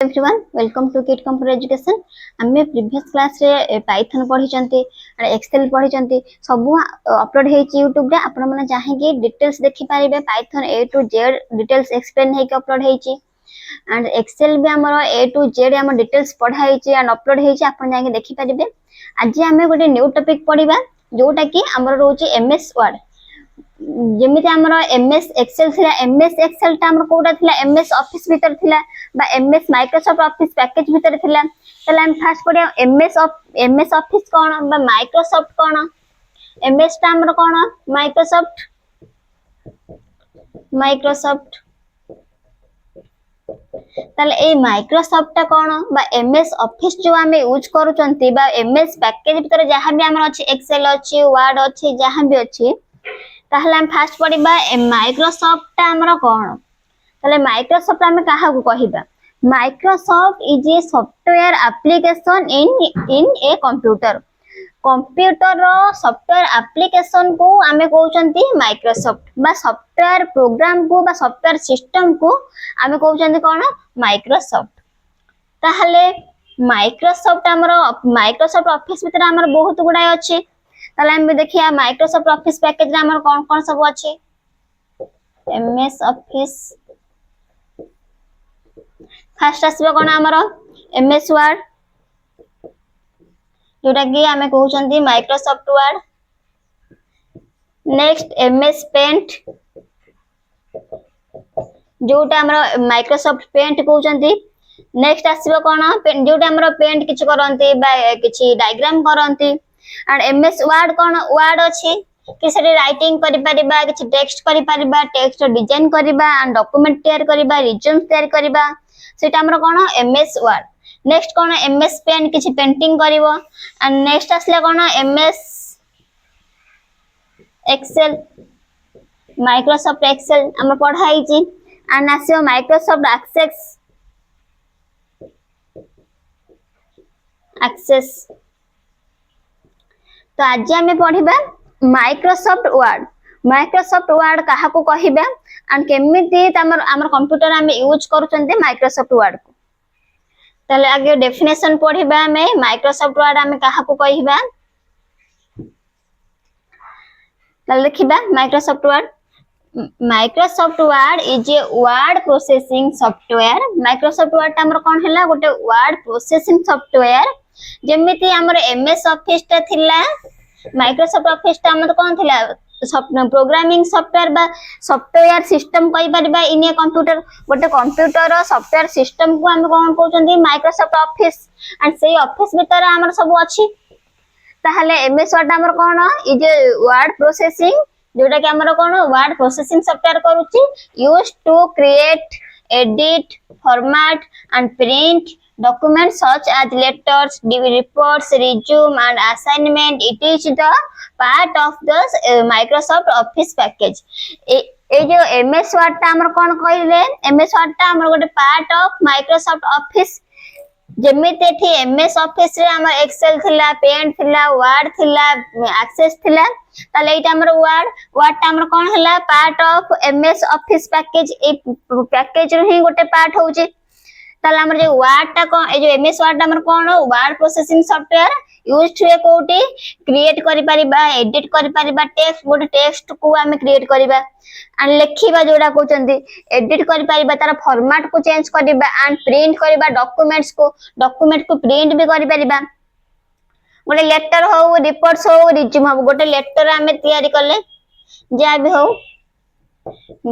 everyone, welcome to Kit Computer Education. आमे previous class रे Python पढ़ी चंती और एक्सेल पढ़ी चंती सब अपलोड हे YouTube रे आपण माने चाहे कि डिटेल्स देखि पारिबे Python A to Z details explain हे कि अपलोड हेची एंड एक्सेल भी हमर A to Z हम डिटेल्स पढ़ा हेची एंड अपलोड हेची आपण जाके देखि पारिबे। आज आमे गोटे न्यू टॉपिक पढ़िबा जोटा कि हमर रोची MS वर्ड जेमिति हमर MS एक्सेल थिला MS एक्सेल ता हमर कोडा थिला MS ऑफिस भीतर थिला बा MS माइक्रोसॉफ्ट ऑफिस पैकेज भीतर थिला तले हम फास्ट पढिया MS ऑफिस कोन बा माइक्रोसॉफ्ट कोन MS ता हमर कोन माइक्रोसॉफ्ट तले ए माइक्रोसॉफ्ट ता कोन बा MS ऑफिस जो हमें यूज करू चंती बा MS पैकेज भीतर जहां भी हमर अछि एक्सेल अछि वर्ड अछि जहां भी अछि ताहले हम फास्ट पढिबा माइक्रोसॉफ्ट ता हमर कोन ताले माइक्रोसॉफ्ट हम काहा को कहिबा Microsoft is a software application in a computer रो सॉफ्टवेयर एप्लीकेशन को हमें कहउचंती माइक्रोसॉफ्ट बा सॉफ्टवेयर प्रोग्राम को बा सॉफ्टवेयर सिस्टम को हमें कहउचंती कोन माइक्रोसॉफ्ट ताहले माइक्रोसॉफ्ट हमर माइक्रोसॉफ्ट ऑफिस भीतर हमर बहुत गुडा अछि ताले हम देखिया माइक्रोसॉफ्ट ऑफिस पैकेज रे हमर कोन कोन सब अछि MS ऑफिस फर्स्ट आसीबो कोन हमर MS वर्ड जोटा कि हमें कहउचंती Microsoft word next MS paint जोटा हमर माइक्रोसॉफ्ट पेंट कहउचंती नेक्स्ट आसीबो कोन जोटा हमर पेंट किछ करंती बा किछ डायग्राम करंती एंड MS वर्ड कोन वर्ड अछि कि से राइटिंग करि परिबा किछ टेक्स्ट करि परिबा टेक्स्ट डिजाइन करिबा एंड डॉक्यूमेंट तैयार करिबा रिज्यूम तैयार करिबा सेटा हमर कोन MS वर्ड नेक्स्ट कोन MS पेन किछ पेंटिंग करिवो एंड नेक्स्ट आसले कोन MS एक्सेल माइक्रोसॉफ्ट एक्सेल हम पढाई छी एंड आसीओ माइक्रोसॉफ्ट एक्सेस तो आज हमें पढ़िबा माइक्रोसॉफ्ट वर्ड काहा को कहिबा एंड केमिति हमर कंप्यूटर हम यूज करूचंते माइक्रोसॉफ्ट वर्ड को तले आगे डेफिनेशन पढ़िबा हमें माइक्रोसॉफ्ट वर्ड हम काहा को कहिबा तले देखिबा Microsoft word is a word processing software Microsoft word हमर कोन हैला गोटे वर्ड प्रोसेसिंग सॉफ्टवेयर जेमिति हमर MS ऑफिस ता थिला माइक्रोसॉफ्ट ऑफिस ता हमर कोन थिला प्रोग्रामिंग सॉफ्टवेयर बा सॉफ्टवेयर सिस्टम कहि परबा इन ए कंप्यूटर गोटे कंप्यूटर रो सॉफ्टवेयर सिस्टम को हम कोन कहउचंती माइक्रोसॉफ्ट ऑफिस एंड सेही ऑफिस भीतर हमर सब अछि ताहले MS वर्ड हमर कोन इज ए वर्ड प्रोसेसिंग जोटा कि हमर कोन वर्ड प्रोसेसिंग सॉफ्टवेयर करूची used to create edit format and print documents such as letters, reports, resume and assignment. It is the part of the Microsoft Office package. ए जो MS Word ता हमर कोन कहिले MS Word ता हमर गोटे part of Microsoft office जेमिते थी MS office रे हमर एक्सेल थिला पेंट थिला वर्ड थिला एक्सेस थिला ताले एटा हमर वर्ड ता हमर कोन हला part of MS office package ए पैकेज रो ही गोटे पार्ट होउची ताले हमर जे वर्ड ता कोन ए जो MS वर्ड हमर कोन word processing software used to कोटी क्रिएट करि परिबा एडिट करि परिबा टेक्स्ट गोटे टेक्स्ट को हम क्रिएट करिबा एंड लिखिबा जोडा कहउचंती एडिट करि परिबा तार फॉर्मेट को चेंज करिबा एंड प्रिंट करिबा डॉक्यूमेंट को प्रिंट भी करि परिबा गोटे लेटर हो रिपोर्ट्स हो रिज्यूम हो गोटे लेटर हम तैयारी करले जा भी हो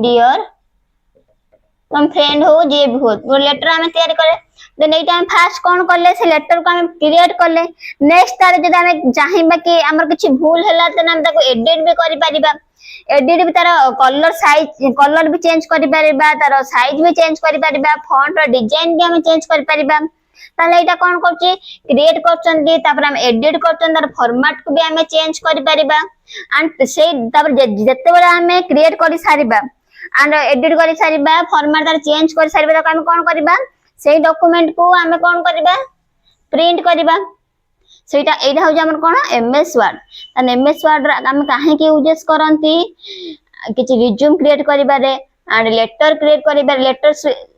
डियर तुम फ्रेंड हो जे भी हो वो लेटर हम तैयार करे देन एटा हम फास्ट कोन करले से लेटर को हम क्रिएट करले नेक्स्ट तार जदा हम चाहिबा कि हमर किछ भूल हैला त हम ताको एडिट भी करि परिबा एडिट भी तार कलर भी चेंज करि परिबा तार साइज भी चेंज करि परिबा फॉन्ट और डिजाइन भी हम चेंज करि परिबा ताले एटा कोन करछि क्रिएट करचंदी तापर हम एडिट करचन तार फॉर्मेट को भी हम चेंज करि परिबा एंड से तापर जते बेला हम क्रिएट करि सारिबा एंड एडिट करि सारिबा फॉर्मेट तार चेंज करि सारिबा त हम कोन करबा सेही डॉक्यूमेंट को हम कोन करबा प्रिंट करबा सेटा एटा हो जे हमर कोन MS वर्ड तने MS वर्ड हम काहे के यूजेस करंती किछ रिज्यूम क्रिएट करिबा रे एंड लेटर क्रिएट करिबारे लेटर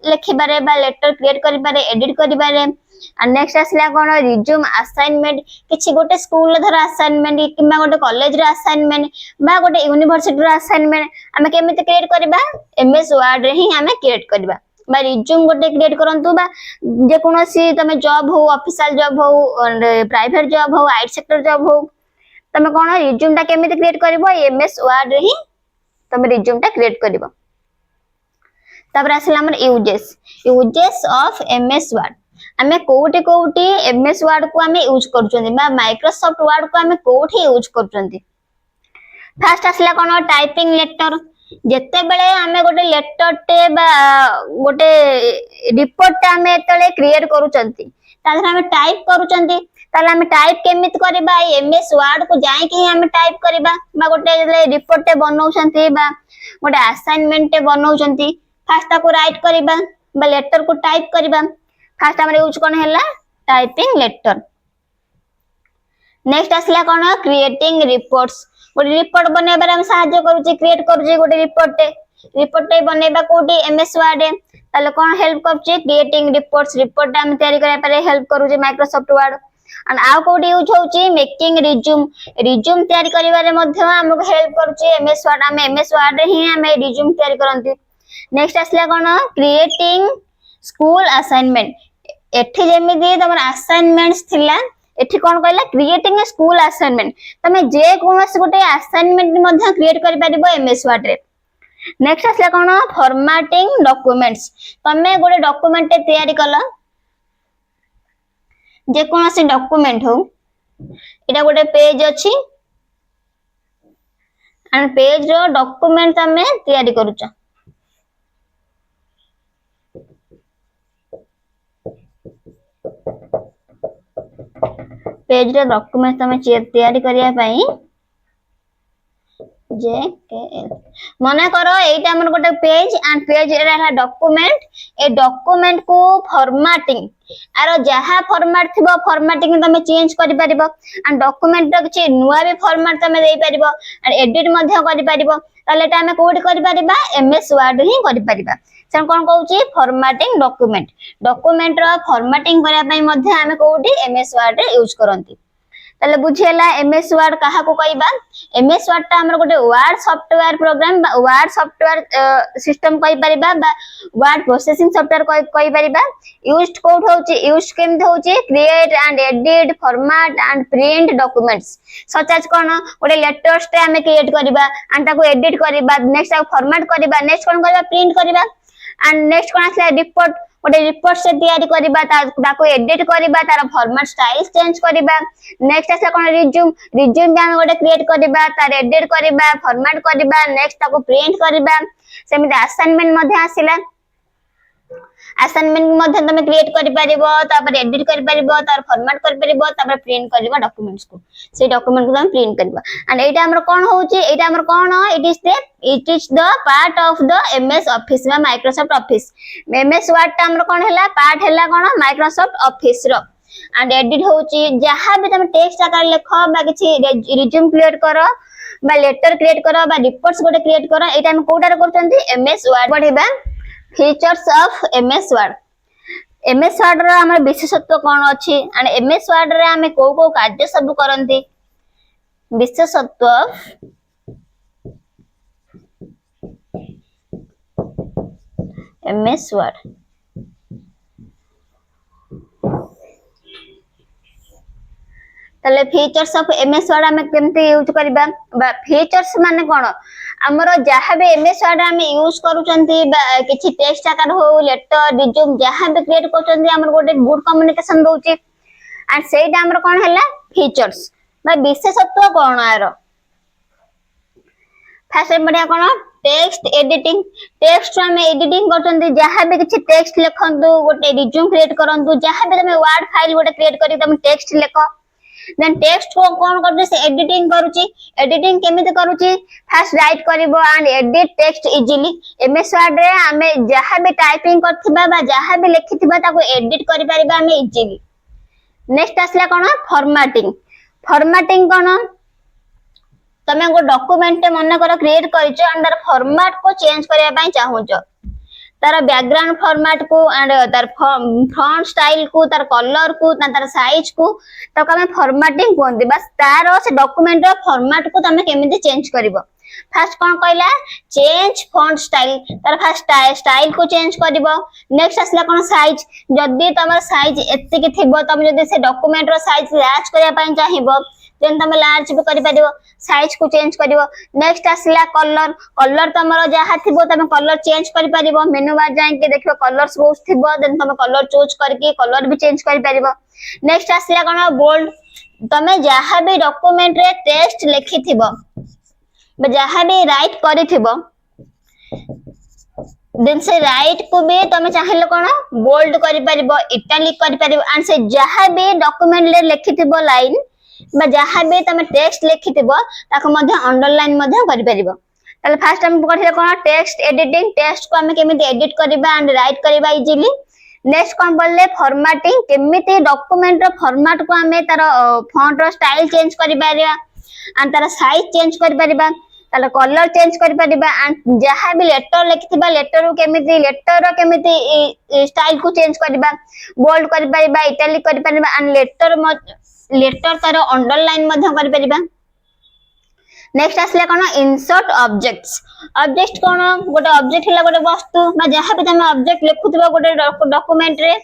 लिखिबारे बा लेटर क्रिएट करिबारे एडिट करिबारे एंड नेक्स्ट आसला कोन रिज्यूम असाइनमेंट किछि गोटे स्कूल धर असाइनमेंट किबा गोटे कॉलेज रे असाइनमेंट बा गोटे यूनिवर्सिटी रे असाइनमेंट हमें केमिति क्रिएट करबा एमएस वर्ड रे ही हमें क्रिएट करबा बा रिज्यूम गोटे क्रिएट करंतु बा जे कोनोसी तमे जॉब हो ऑफिशियल जॉब हो प्राइवेट जॉब हो आईटी सेक्टर जॉब हो तमे कोन रिज्यूम टा केमिति क्रिएट करबो एमएस वर्ड रे ही तमे रिज्यूम टा क्रिएट करबो तापर आसला हमर यूजेस ऑफ एमएस वर्ड आमे कोउटी एमएस वर्ड को आमे यूज करचोंदी बा माइक्रोसॉफ्ट वर्ड को आमे कोउठी यूज करचोंदी फर्स्ट आसला कोन टाइपिंग लेटर जेते बेले आमे गोटे लेटर टे बा गोटे रिपोर्ट टा आमे तळे क्रिएट करूचंती ताधर आमे टाइप करूचंती ताले आमे टाइप केमित करबा एमएस वर्ड को जाई कि आमे टाइप करबा बा गोटे रिपोर्ट टे बनाउचंती बा गोटे असाइनमेंट टे बनाउचंती फर्स्ट ताको राइट करबा बा लेटर को टाइप करबा फर्स्ट हमरे यूज कोन हैला टाइपिंग लेटर नेक्स्ट आसला कोन क्रिएटिंग रिपोर्ट्स गोटे रिपोर्ट बनेबार हम सहायता करूची क्रिएट करूची गोटे रिपोर्ट टे बनेबा कोडी एमएस वर्ड रे ताले कोन हेल्प करची क्रिएटिंग रिपोर्ट हम तयारी करै पारे हेल्प करूची माइक्रोसॉफ्ट वर्ड एंड आउ कोडी यूज होची मेकिंग रिज्यूम तयारी करिबारे मध्ये हमको हेल्प करूची एमएस वर्ड हम एमएस वर्ड रे ही हम रिज्यूम तयारी करंती नेक्स्ट आसला कोन क्रिएटिंग स्कूल असाइनमेंट एठी जेमिति तमर असाइनमेंट्स थिला एठी कोन कहला क्रिएटिंग ए स्कूल असाइनमेंट तमे जे कोनोसी गोटे असाइनमेंट मध्ये क्रिएट करि परिबो एमएस वर्ड रे नेक्स्ट आसला कोन फॉर्मेटिंग डॉक्यूमेंट्स तमे गोटे डॉक्यूमेंट तयारी कला जे कोनोसी डॉक्यूमेंट हो एटा गोटे पेज अछि एंड पेज रो डॉक्यूमेंट तमे तयारी करूचा पेज रे डॉक्यूमेंट तमे तयारी करिया पई जेकेएल मने करो एटा हमर गोटे पेज एंड पेज रे है डॉक्यूमेंट ए डॉक्यूमेंट को फॉर्मेटिंग आरो जहा फॉर्मेट थिबो फॉर्मेटिंग तमे चेंज करि परिबो एंड डॉक्यूमेंट रो किछि नुवा भी फॉर्मेट तमे देई परिबो एंड एडिट मध्ये करि परिबो ताले एटा हमें कोड करि परिबा एमएस वर्ड ही करि परिबा सेन कोन कहउची फॉर्मेटिंग डॉक्यूमेंट रो फॉर्मेटिंग करिया पई मध्ये हमें कोडी एमएस वर्ड रे यूज करंती ताले बुझियला एमएस वर्ड कहा को कहबा एमएस वर्ड ता हमर गोटे वर्ड सॉफ्टवेयर प्रोग्राम बा वर्ड सॉफ्टवेयर सिस्टम कहि परिबा बा वर्ड प्रोसेसिंग सॉफ्टवेयर कहि परिबा यूज्ड कोड होची यूज केम होची create and edit format and print documents such as कोन गोटे लेटर्स टे हमें क्रिएट करबा एंड ताको एडिट करबा नेक्स्ट ताको फॉर्मेट करबा नेक्स्ट कोन करबा प्रिंट करबा एंड नेक्स्ट कोन आसला रिपोर्ट गोटे रिपोर्ट से तैयारी करबा ताको एडिट करबा तार फॉर्मेट स्टाइल चेंज करबा नेक्स्ट आसला कोन रिज्यूम भी हम गोटे क्रिएट करबा तार एडिट करबा फॉर्मेट करबा नेक्स्ट ताको प्रिंट करबा सेमिति असाइनमेंट मध्ये आसिला असाइनमेंट मध्ये तमे क्रिएट करि परिबो तापर एडिट करि परिबो तार फॉर्मेट करि परिबो तापर प्रिंट करबा डॉक्यूमेंट्स को से डॉक्यूमेंट को तमे प्रिंट करबा एंड एटा हमर कोन होची एटा हमर कोन it is the part of the MS office बा माइक्रोसॉफ्ट ऑफिस एमएस वर्ड ता हमर कोन हैला पार्ट हैला कोन माइक्रोसॉफ्ट ऑफिस रो एंड एडिट होची जहां भी तमे टेक्स्ट आकार लिखो बा किछि रिज्यूम क्रिएट करो बा लेटर क्रिएट करो बा रिपोर्ट्स गोटे क्रिएट करो एटा हम कोटार करचंती एमएस वर्ड पढिबा फीचर्स ऑफ एमएस वर्ड रो हमर विशेषत्व कोन अछि एंड एमएस वर्ड रे हमें को कार्य सब करंती विशेषत्व एमएस वर्ड तले फीचर्स ऑफ एमएस वर्ड हमें केमते यूज करबा बा फीचर्स माने कोन हमरो जहां भी एमएस वर्ड हम यूज करूचंती किछि टेक्स्ट आकार हो लेटर रिज्यूम जहां भी क्रिएट करचंती हमर गोटे गुड कम्युनिकेशन दोउची एंड सेटा हमर कोन हैला फीचर्स बा विशेषत्व कोन आरो फर्स्ट बढ़िया कोन टेक्स्ट एडिटिंग टेक्स्ट में एडिटिंग करचंती जहां भी किछि टेक्स्ट लिखंतु गोटे रिज्यूम क्रिएट करंतु जहां भी तमे वर्ड फाइल गोटे क्रिएट करी तमे टेक्स्ट लिखो देन टेक्स्ट को कोन करते से एडिटिंग करूची एडिटिंग केमिति करूची फर्स्ट राइट करिवो and edit text easily MS word रे हमें जहां भी टाइपिंग करथिबा बा जहां भी लिखिथिबा ताको एडिट करि परिबा हमें इजीली नेक्स्ट आसला कोन फॉर्मेटिंग कोन तमे गो डॉक्यूमेंट मन कर क्रिएट करिचो एंड तार फॉर्मेट को चेंज करबा पई चाहूचो तार बैकग्राउंड फॉर्मेट को एंड तार फ्रंट स्टाइल को तार कलर को तार साइज को तक हमें फॉर्मेटिंग कोनदी बस तार से डॉक्यूमेंट रो फॉर्मेट को तमे केमिति चेंज करबो फर्स्ट कोन कहला चेंज फॉन्ट स्टाइल तार फर्स्ट स्टाइल को चेंज करबो नेक्स्ट आसला कोन साइज जदी तमर साइज एते के थिबो तम जदी से डॉक्यूमेंट रो साइज लार्ज करया पई चाहिबो देन तमे लार्ज भी करि परिबो साइज को चेंज करिवो नेक्स्ट आसला कलर कलर तमरो जहा थिबो तमे कलर चेंज करि परिबो मेनू बार जाय के देखिबो कलर्स बहुत थिबो देन तमे कलर चूज करके कलर भी चेंज करि परिबो नेक्स्ट आसला कोन बोल्ड तमे जहा भी डॉक्यूमेंट रे टेक्स्ट लिखि थिबो जहा भी राइट करि थिबो देन से राइट को भी तमे चाहिले कोन बोल्ड करि परिबो इटैलिक करि परिबो एंड से जहा भी डॉक्यूमेंट रे लिखि थिबो लाइन बा जहा भी तमे टेक्स्ट लिखि थिबो ताको मध्ये अंडरलाइन मध्ये करि परिबो ताले फर्स्ट हम करथिले कोन टेक्स्ट एडिटिंग टेक्स्ट को हमें केमिति एडिट करबा एंड राइट करबा इजीली नेक्स्ट कोन बोलले फॉर्मेटिंग केमिति डॉक्यूमेंट रो फॉर्मेट को हमें तार फॉन्ट रो स्टाइल चेंज करि परिबा एंड तार साइज चेंज करि परिबा ताले कलर चेंज करि परिबा एंड जहा भी लेटर लिखिथिबा लेटर रो केमिति स्टाइल को चेंज करबा बोल्ड करि परिबा इटैलिक करि परिबा एंड लेटर तार अंडरलाइन मध्ये करि परिबा नेक्स्ट आसले कोन इंसर्ट ऑब्जेक्ट्स ऑब्जेक्ट कोन गोटे ऑब्जेक्ट हिला गोटे वस्तु बा जहा भी तमे ऑब्जेक्ट लिखुथिबा गोटे डॉक्यूमेंट रे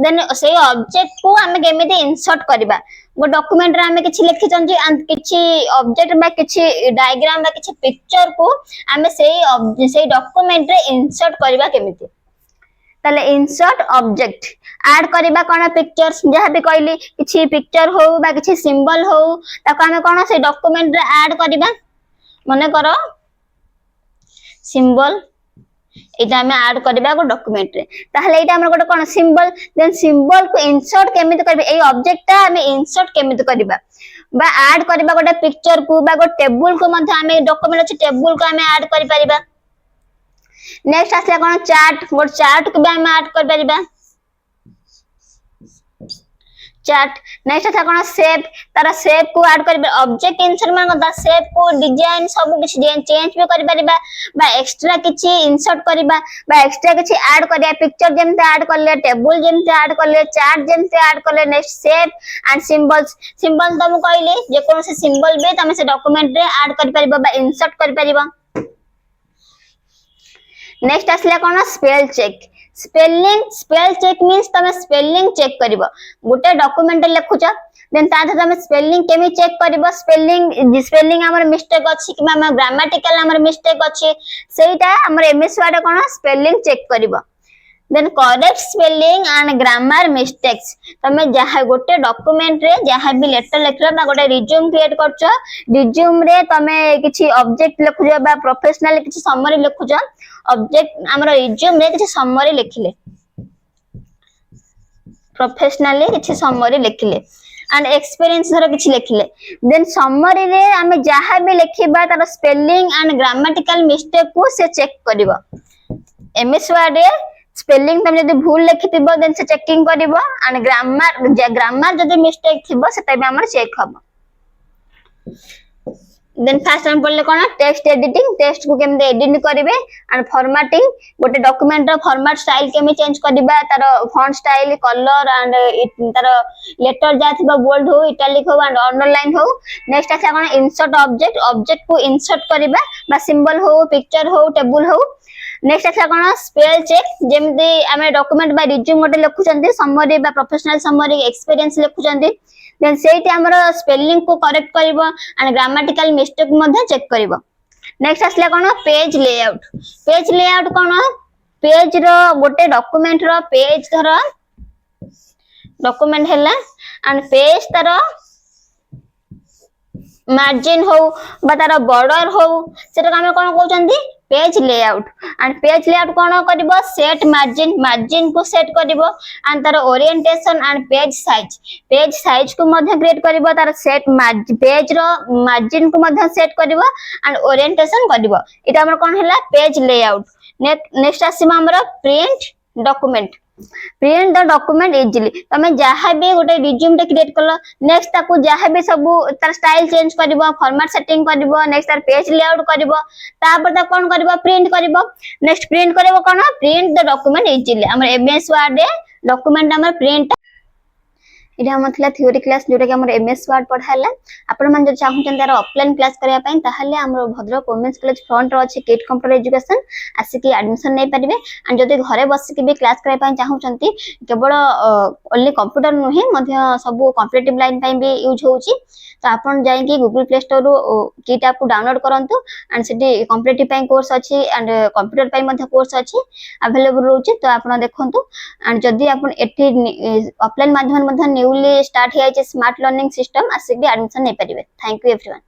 देन से ऑब्जेक्ट को हमें केमिति इंसर्ट करबा गो डॉक्यूमेंट रे हमें किछि लिखि चंजी एंड किछि ऑब्जेक्ट बा किछि डायग्राम बा किछि पिक्चर को हमें से डॉक्यूमेंट रे इंसर्ट करबा केमिति ताले इंसर्ट ऑब्जेक्ट ऐड करबा कोन पिक्चर्स जहा भी कहली किछि पिक्चर हो बा किछि सिंबल हो ताको हमें कोन से डॉक्यूमेंट रे ऐड करबा माने करो सिंबल एटा हमें ऐड करबा गो डॉक्यूमेंट रे ताहले एटा हमर गोटे कोन सिंबल देन सिंबल को इंसर्ट केमिति करबे एई ऑब्जेक्ट ता हमें इंसर्ट केमिति करबा बा ऐड करबा गोटे पिक्चर को बा गो टेबल को मध्ये हमें डॉक्यूमेंट अछि टेबल को हमें ऐड करि परिबा नेक्स्ट आसला कोन चार्ट को भी हम ऐड कर परिबा चार्ट नेक्स्ट था कोन शेप तारा शेप को ऐड करबे ऑब्जेक्ट इंसर्ट मान दा शेप को डिजाइन सब कुछ चेंज भी कर परिबा बा एक्स्ट्रा किछि इंसर्ट करबा बा एक्स्ट्रा किछि ऐड करिया पिक्चर जेमते ऐड करले टेबल जेमते ऐड करले चार्ट जेमते ऐड करले नेक्स्ट शेप एंड सिंबल्स तुम कहले जे कोन से सिंबल बे तमे से डॉक्यूमेंट रे ऐड कर परिबा बा इंसर्ट कर परिबा नेक्स्ट आसला कोन spell check spell check means तमे स्पेलिंग चेक करबो गोटे डॉक्यूमेंट लिखुछ देन ता तमे स्पेलिंग केमि चेक करबो स्पेलिंग हमर मिस्टेक अछि कि हमर ग्रामेटिकल हमर मिस्टेक अछि सेटा हमर एमएस वर्ड कोन स्पेलिंग चेक करबो then correct spelling and grammar mistakes तमे जहा गोटे डॉक्यूमेंट रे जहा भी लेटर लिखलो बा गोटे रिज्यूम क्रिएट करछो रिज्यूम रे तमे किछि ऑब्जेक्ट लिखुजो बा प्रोफेशनल किछि समरी लिखुजो ऑब्जेक्ट हमर रिज्यूम रे किछि समरी लिखिले प्रोफेशनली किछि समरी लिखिले एंड एक्सपीरियंस धर किछि लिखिले देन समरी रे हमें जहा भी लिखिबा तार स्पेलिंग एंड ग्रामेटिकल मिस्टेक को से चेक करबो एमएस वर्ड रे स्पेलिंग तम जदी भूल लिखितिबो देन से चेकिंग करबो एंड ग्रामर जदी मिस्टेक थिबो सेटा भी हमर चेक हबो देन फर्स्ट हम पढ़ले कोन टेक्स्ट एडिटिंग टेक्स्ट को केमते एडिट करिवे एंड फॉर्मेटिंग गोटे डॉक्यूमेंट रो फॉर्मेट स्टाइल केमि चेंज करबा तार फॉन्ट स्टाइल कलर एंड तार लेटर जा थिबा बोल्ड हो इटैलिक हो एंड अंडरलाइन हो नेक्स्ट आछा कोन इंसर्ट ऑब्जेक्ट को इंसर्ट करबा बा सिंबल हो पिक्चर हो टेबल हो नेक्स्ट आछा कोन स्पेल चेक जेमते हमें डॉक्यूमेंट बा रिज्यूम गोटे लिखुचंती समरी बा प्रोफेशनल समरी एक्सपीरियंस लिखुचंती देन सेठी हमर स्पेलिंग को करेक्ट करबो एंड ग्रामेटिकल मिस्टेक मध्ये चेक करबो नेक्स्ट आसला कोन पेज लेआउट कोन पेज रो गोटे डॉक्यूमेंट रो पेज धर डॉक्यूमेंट हैला एंड पेज तार मार्जिन हो बा तार बॉर्डर हो सेटा हम कोन कहउचंती page layout and page layout कोन करबो सेट मार्जिन को सेट करबो एंड तार ओरिएंटेशन एंड पेज साइज को मध्ये क्रिएट करबो तार सेट पेज रो मार्जिन को मध्ये सेट करबो एंड ओरिएंटेशन करबो एटा हमर कोन हैला पेज लेआउट नेक्स्ट आसीबा हमर print document print the document easily तमे जहाँ भी गोटे रिज्यूम टे क्रिएट कलो नेक्स्ट ताकू जहाँ भी सब तार स्टाइल चेंज करबो फॉर्मेट सेटिंग करबो नेक्स्ट तार पेज लेआउट करबो तापर ता कोन करबो प्रिंट करबो नेक्स्ट प्रिंट करबो कोन प्रिंट द डॉक्यूमेंट इजिली हमर एमएस वर्ड डॉक्यूमेंट हमर प्रिंट इटा हम थला थ्योरी क्लास जोटा कि हमर एमएस वर्ड पढाला आपण मन जो चाहूचन तार ऑफलाइन क्लास करिया पई ताहले हमर भद्रक वुमेन्स कॉलेज फ्रंट रो अछि किट कंप्यूटर एजुकेशन आसी कि एडमिशन नै परिबे एंड जदि घरे बसी के भी क्लास करिया पई चाहूचंती केवल ओनली कंप्यूटर नुहे मध्य सब कॉम्पिटिटिव लाइन पई भी यूज होउची तो आपण जाई कि गूगल प्ले स्टोर रो किट ऐप को डाउनलोड करंतु एंड सेठी कॉम्पिटिटिव पई कोर्स अछि एंड कंप्यूटर पई मध्य कोर्स अछि अवेलेबल रहउची तो आपण देखंतु एंड जदि आपण एठी ऑफलाइन माध्यम मध्य न्यूली स्टार्ट है स्मार्ट लर्निंग सिस्टम आसी भी एडमिशन नै परिबे थैंक यू एवरीवन।